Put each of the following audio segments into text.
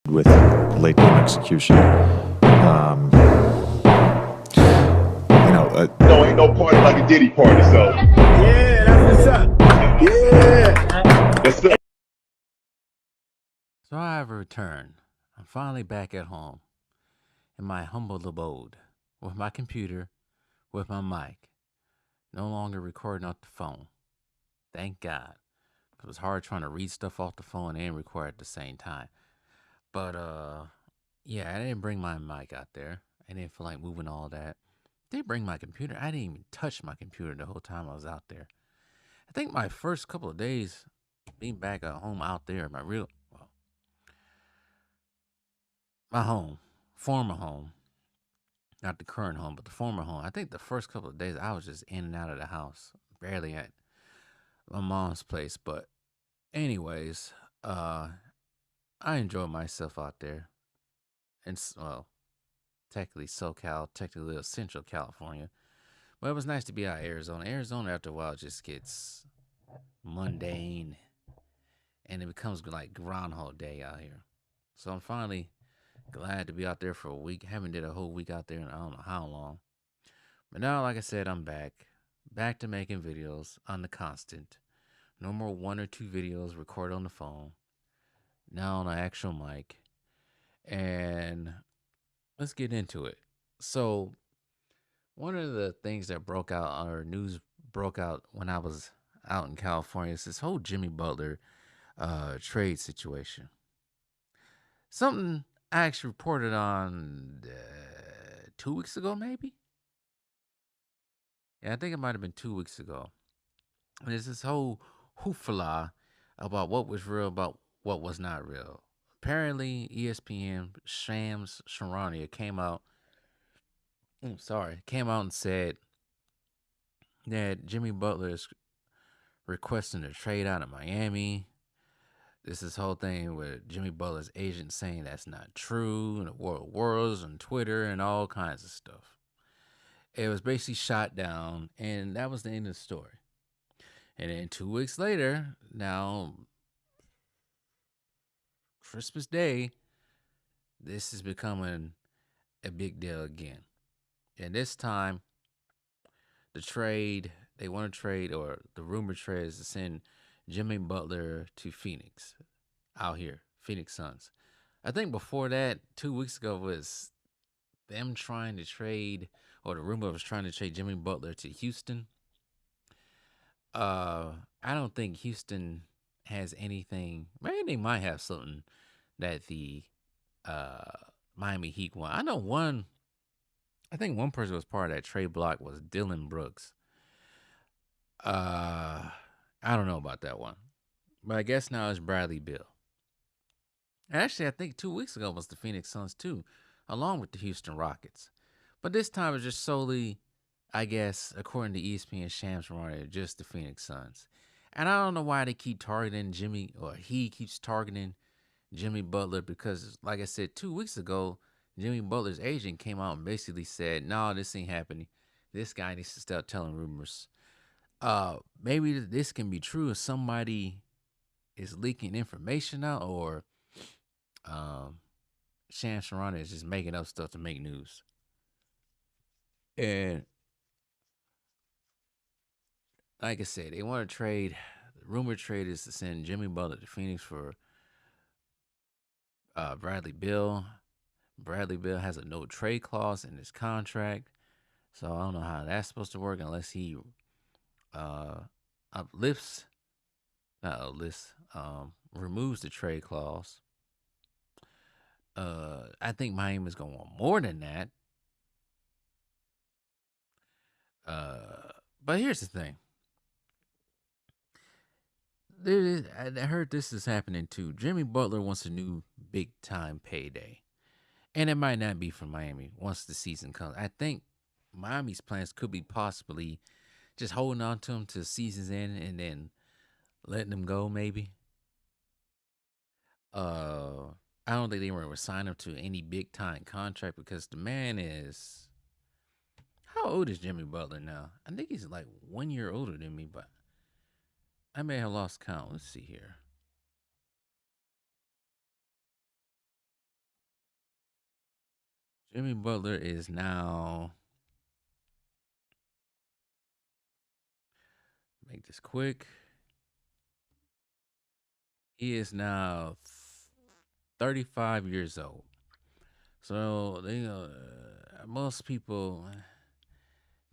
with late game execution. No, ain't no party like a Diddy party, so. Yeah, that's what's up. Yeah. Yes, sir. So I have returned. I'm finally back at home, in my humble abode, with my computer, with my mic, no longer recording off the phone. Thank God. It was hard trying to read stuff off the phone and record at the same time. But yeah, I didn't bring my mic out there. I didn't feel like moving all that. Did bring my computer. I didn't even touch my computer the whole time I was out there. I think my first couple of days being back at home out there, my home, former home, not the current home, but the former home. I think the first couple of days I was just in and out of the house, barely at my mom's place. But anyways, I enjoyed myself out there, and technically SoCal, technically Central California. But it was nice to be out of Arizona. Arizona, after a while, just gets mundane, and it becomes like Groundhog Day out here. So I'm finally glad to be out there for a week. Haven't did a whole week out there in I don't know how long. But now, like I said, I'm back to making videos on the constant. No more 1 or 2 videos recorded on the phone. Now on an actual mic, and let's get into it. So one of the things that broke out, or news broke out when I was out in California, is this whole Jimmy Butler trade situation. Something I actually reported on 2 weeks ago, maybe. Yeah, I think it might have been 2 weeks ago. And there's this whole hoopla about what was real, about what was not real. Apparently, ESPN Shams Charania came out and said that Jimmy Butler is requesting a trade out of Miami. This whole thing with Jimmy Butler's agent saying that's not true, and the world wars on Twitter and all kinds of stuff. It was basically shot down, and that was the end of the story. And then 2 weeks later, now Christmas Day, this is becoming a big deal again. And this time, they want to trade, or the rumor trade is to send Jimmy Butler to Phoenix, out here, Phoenix Suns. I think before that, 2 weeks ago, was them trying to trade, or the rumor was trying to trade Jimmy Butler to Houston. I don't think Houston has anything. Maybe they might have something that the Miami Heat want. I think one person was part of that trade block was Dylan Brooks. I don't know about that one, but I guess now it's Bradley Beal. Actually, I think 2 weeks ago was the Phoenix Suns too, along with the Houston Rockets. But this time it's just solely, I guess, according to ESPN Shams Charania, just the Phoenix Suns. And I don't know why they keep targeting Jimmy, or he keeps targeting Jimmy Butler, because, like I said, 2 weeks ago, Jimmy Butler's agent came out and basically said, "No, this ain't happening. This guy needs to stop telling rumors." Maybe this can be true if somebody is leaking information out, or Shams Charania is just making up stuff to make news. And like I said, they want to trade. The rumored trade is to send Jimmy Butler to Phoenix for Bradley Beal. Bradley Beal has a no trade clause in his contract, so I don't know how that's supposed to work unless he uplifts, not uplifts, removes the trade clause. I think Miami's gonna want more than that. But here's the thing. I heard this is happening too. Jimmy Butler wants a new big time payday. And it might not be for Miami once the season comes. I think Miami's plans could be possibly just holding on to him to the season's end and then letting him go, maybe. I don't think they were going to sign him to any big time contract, because the man is. How old is Jimmy Butler now? I think he's like 1 year older than me, but I may have lost count. Let's see here. Jimmy Butler is now, make this quick. He is now 35 years old. So most people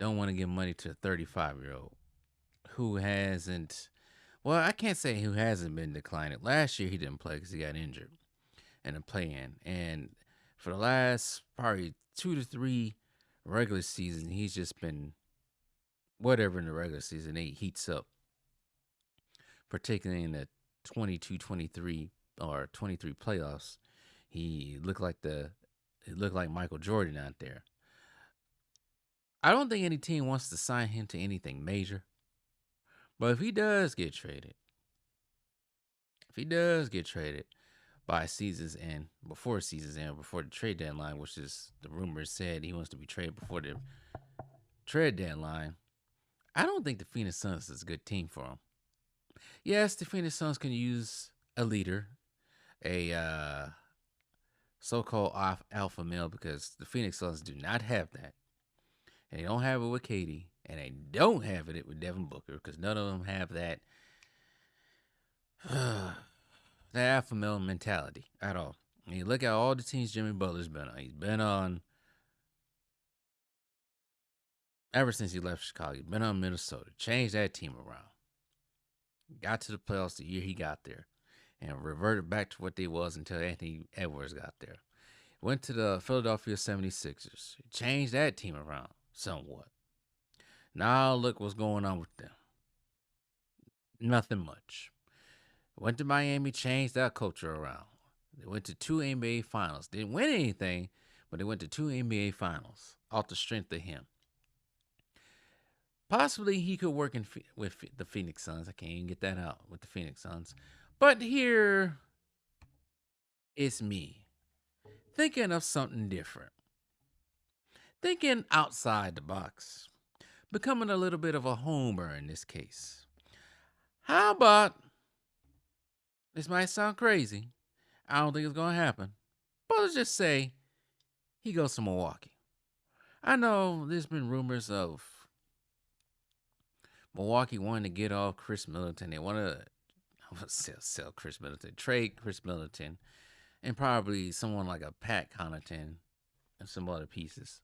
don't want to give money to a 35-year-old who hasn't. Well, I can't say who hasn't been declining. Last year he didn't play because he got injured in a play-in, and for the last probably 2 to 3 regular seasons, he's just been whatever in the regular season. He heats up, particularly in the 22-23 or 23 playoffs. He looked like Michael Jordan out there. I don't think any team wants to sign him to anything major. But if he does get traded, by season's end, before the trade deadline, which is the rumors said he wants to be traded before the trade deadline, I don't think the Phoenix Suns is a good team for him. Yes, the Phoenix Suns can use a leader, a so-called alpha male, because the Phoenix Suns do not have that. And they don't have it with Katie, and they don't have it with Devin Booker, because none of them have that that alpha male mentality at all. And you look at all the teams Jimmy Butler's been on. He's been on ever since he left Chicago. He's been on Minnesota. Changed that team around. Got to the playoffs the year he got there, and reverted back to what they was until Anthony Edwards got there. Went to the Philadelphia 76ers. Changed that team around somewhat. Now look what's going on with them. Nothing much. Went to Miami, changed that culture around. They went to 2 NBA finals. Didn't win anything, but they went to 2 NBA finals off the strength of him. Possibly he could work with the Phoenix Suns. I can't even get that out with the Phoenix Suns. But here, it's me thinking of something different. Thinking outside the box. Becoming a little bit of a homer in this case. How about, this might sound crazy, I don't think it's going to happen, but let's just say he goes to Milwaukee. I know there's been rumors of Milwaukee wanting to get off Chris Middleton. They want to sell Chris Middleton, trade Chris Middleton, and probably someone like a Pat Connaughton and some other pieces.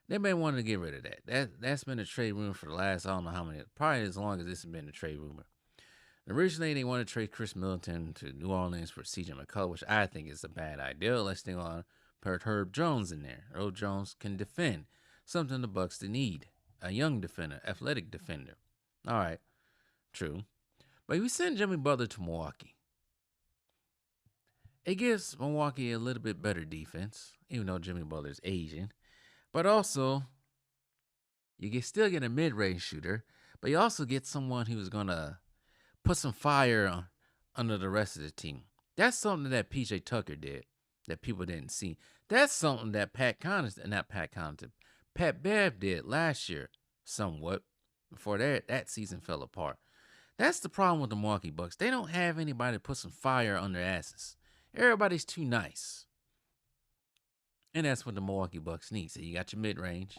They may want to get rid of that. That's been a trade rumor for the last, I don't know how many, probably as long as this has been a trade rumor. Originally, they wanted to trade Chris Middleton to New Orleans for C.J. McCullough, which I think is a bad idea. Unless they want to put Herb Jones in there. Herb Jones can defend, something the Bucks need. A young defender, athletic defender. All right, true. But if we send Jimmy Butler to Milwaukee, it gives Milwaukee a little bit better defense, even though Jimmy Butler's Asian. But also, you still get a mid-range shooter, but you also get someone who's going to put some fire under the rest of the team. That's something that P.J. Tucker did that people didn't see. That's something that Pat Bev did last year somewhat before that season fell apart. That's the problem with the Milwaukee Bucks. They don't have anybody to put some fire on their asses. Everybody's too nice. And that's what the Milwaukee Bucks need. So you got your mid-range.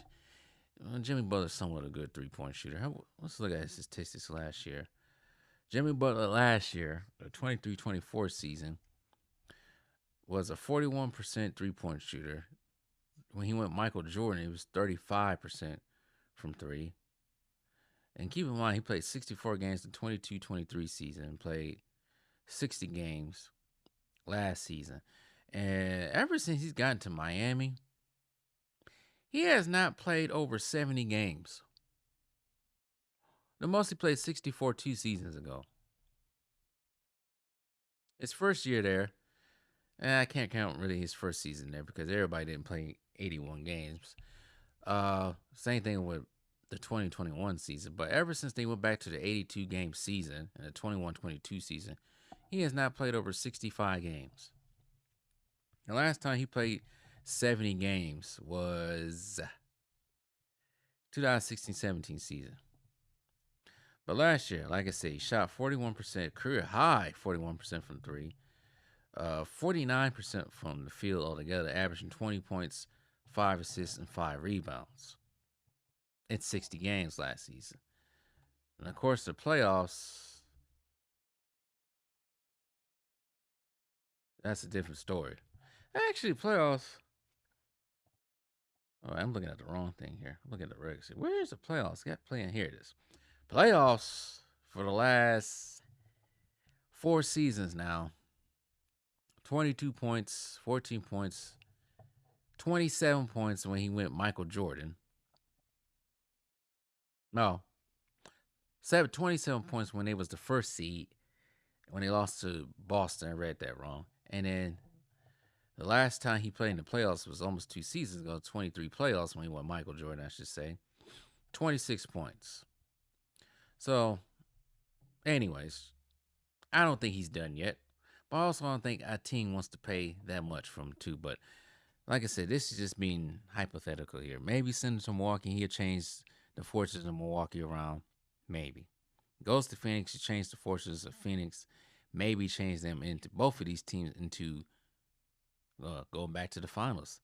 Jimmy Butler's somewhat a good three-point shooter. Let's look at his statistics last year. Jimmy Butler last year, the 23-24 season, was a 41% three-point shooter. When he went Michael Jordan, it was 35% from three. And keep in mind, he played 64 games in the 22-23 season and played 60 games last season. And ever since he's gotten to Miami, he has not played over 70 games. The most he played 64 2 seasons ago. His first year there, and I can't count really his first season there because everybody didn't play 81 games. Same thing with the 2021 season. But ever since they went back to the 82-game season and the 21-22 season, he has not played over 65 games. The last time he played 70 games was 2016-17 season. But last year, like I said, he shot 41%, career high 41% from three, 49% from the field altogether, averaging 20 points, 5 assists, and 5 rebounds in 60 games last season. And of course, the playoffs, that's a different story. Actually, playoffs. Oh, I'm looking at the wrong thing here. I'm looking at the regular season. Where's the playoffs? Got playing here. It is. Playoffs for the last 4 seasons now. 22 points, 14 points, 27 points when he went Michael Jordan. No. 27 points when they was the first seed. When they lost to Boston, I read that wrong. And then the last time he played in the playoffs was almost 2 seasons ago, 23 playoffs when he won Michael Jordan, I should say. 26 points. So, anyways, I don't think he's done yet. But I also don't think our team wants to pay that much from him too. But like I said, this is just being hypothetical here. Maybe send him to Milwaukee, he'll change the fortunes of Milwaukee around. Maybe. Goes to Phoenix, he changed the fortunes of Phoenix. Maybe change them into both of these teams into going back to the finals.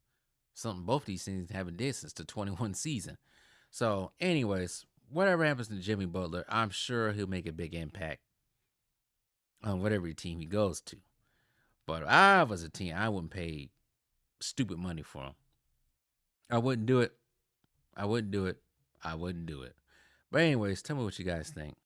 Something both of these teams haven't did since the 21 season. So, anyways, whatever happens to Jimmy Butler, I'm sure he'll make a big impact on whatever team he goes to. But if I was a team, I wouldn't pay stupid money for him. I wouldn't do it. I wouldn't do it. I wouldn't do it. But anyways, tell me what you guys think.